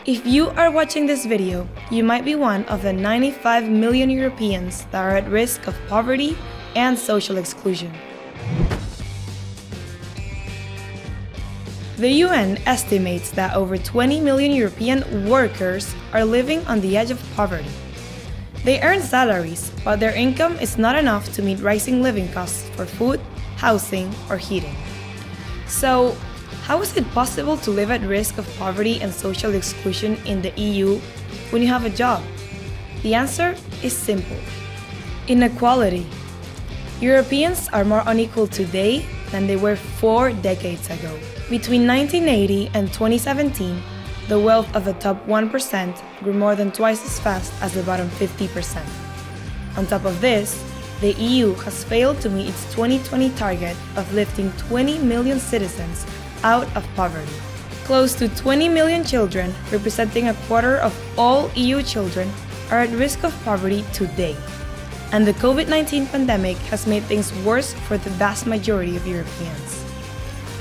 If you are watching this video, you might be one of the 95 million Europeans that are at risk of poverty and social exclusion. The UN estimates that over 20 million European workers are living on the edge of poverty. They earn salaries, but their income is not enough to meet rising living costs for food, housing, or heating. So, how is it possible to live at risk of poverty and social exclusion in the EU when you have a job? The answer is simple: inequality. Europeans are more unequal today than they were 4 decades ago. Between 1980 and 2017, the wealth of the top 1% grew more than twice as fast as the bottom 50%. On top of this, the EU has failed to meet its 2020 target of lifting 20 million citizens out of poverty. Close to 20 million children, representing a quarter of all EU children, are at risk of poverty today. And the COVID-19 pandemic has made things worse for the vast majority of Europeans.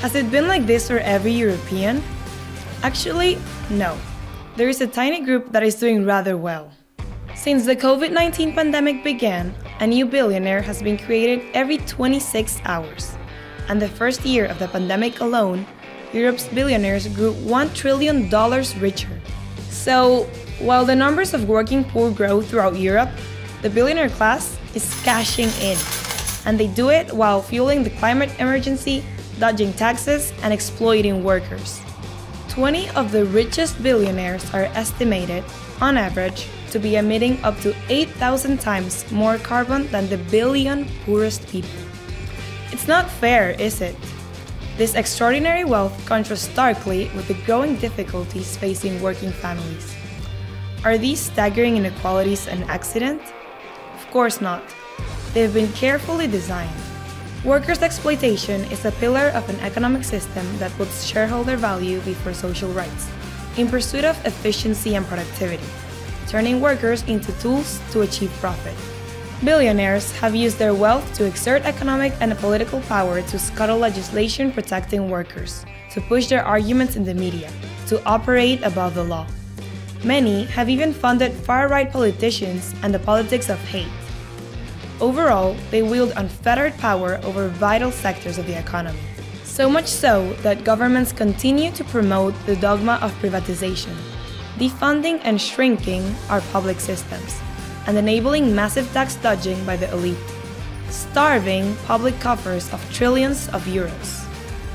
Has it been like this for every European? Actually, no. There is a tiny group that is doing rather well. Since the COVID-19 pandemic began, a new billionaire has been created every 26 hours. And the first year of the pandemic alone, Europe's billionaires grew $1 trillion richer. So, while the numbers of working poor grow throughout Europe, the billionaire class is cashing in. And they do it while fueling the climate emergency, dodging taxes, and exploiting workers. 20 of the richest billionaires are estimated, on average, to be emitting up to 8,000 times more carbon than the billion poorest people. It's not fair, is it? This extraordinary wealth contrasts starkly with the growing difficulties facing working families. Are these staggering inequalities an accident? Of course not. They've been carefully designed. Workers' exploitation is a pillar of an economic system that puts shareholder value before social rights, in pursuit of efficiency and productivity, turning workers into tools to achieve profit. Billionaires have used their wealth to exert economic and political power to scuttle legislation protecting workers, to push their arguments in the media, to operate above the law. Many have even funded far-right politicians and the politics of hate. Overall, they wield unfettered power over vital sectors of the economy. So much so that governments continue to promote the dogma of privatization, defunding and shrinking our public systems, and enabling massive tax dodging by the elite, starving public coffers of trillions of euros.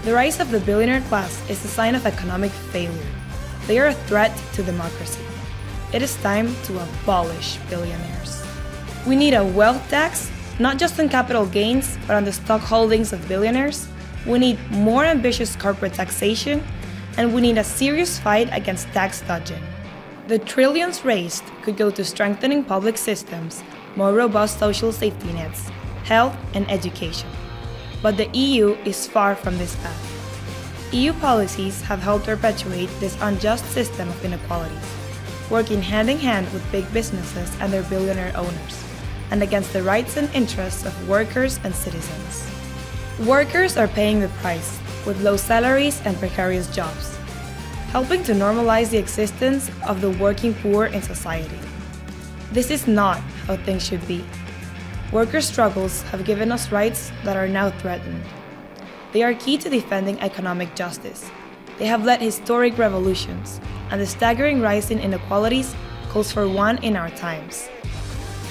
The rise of the billionaire class is a sign of economic failure. They are a threat to democracy. It is time to abolish billionaires. We need a wealth tax, not just on capital gains, but on the stock holdings of billionaires. We need more ambitious corporate taxation, and we need a serious fight against tax dodging. The trillions raised could go to strengthening public systems, more robust social safety nets, health, and education. But the EU is far from this path. EU policies have helped perpetuate this unjust system of inequalities, working hand in hand with big businesses and their billionaire owners, and against the rights and interests of workers and citizens. Workers are paying the price with low salaries and precarious jobs, helping to normalize the existence of the working poor in society. This is not how things should be. Worker struggles have given us rights that are now threatened. They are key to defending economic justice. They have led historic revolutions, and the staggering rise in inequalities calls for one in our times.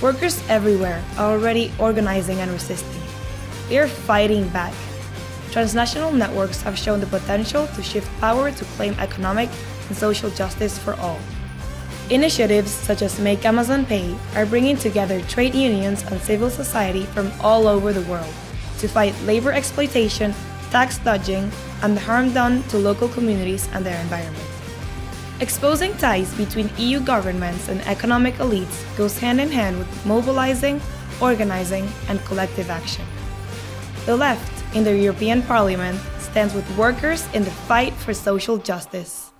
Workers everywhere are already organizing and resisting. They are fighting back. Transnational networks have shown the potential to shift power to claim economic and social justice for all. Initiatives such as Make Amazon Pay are bringing together trade unions and civil society from all over the world to fight labor exploitation, tax dodging, and the harm done to local communities and their environment. Exposing ties between EU governments and economic elites goes hand in hand with mobilizing, organizing, and collective action. The left in the European Parliament stands with workers in the fight for social justice.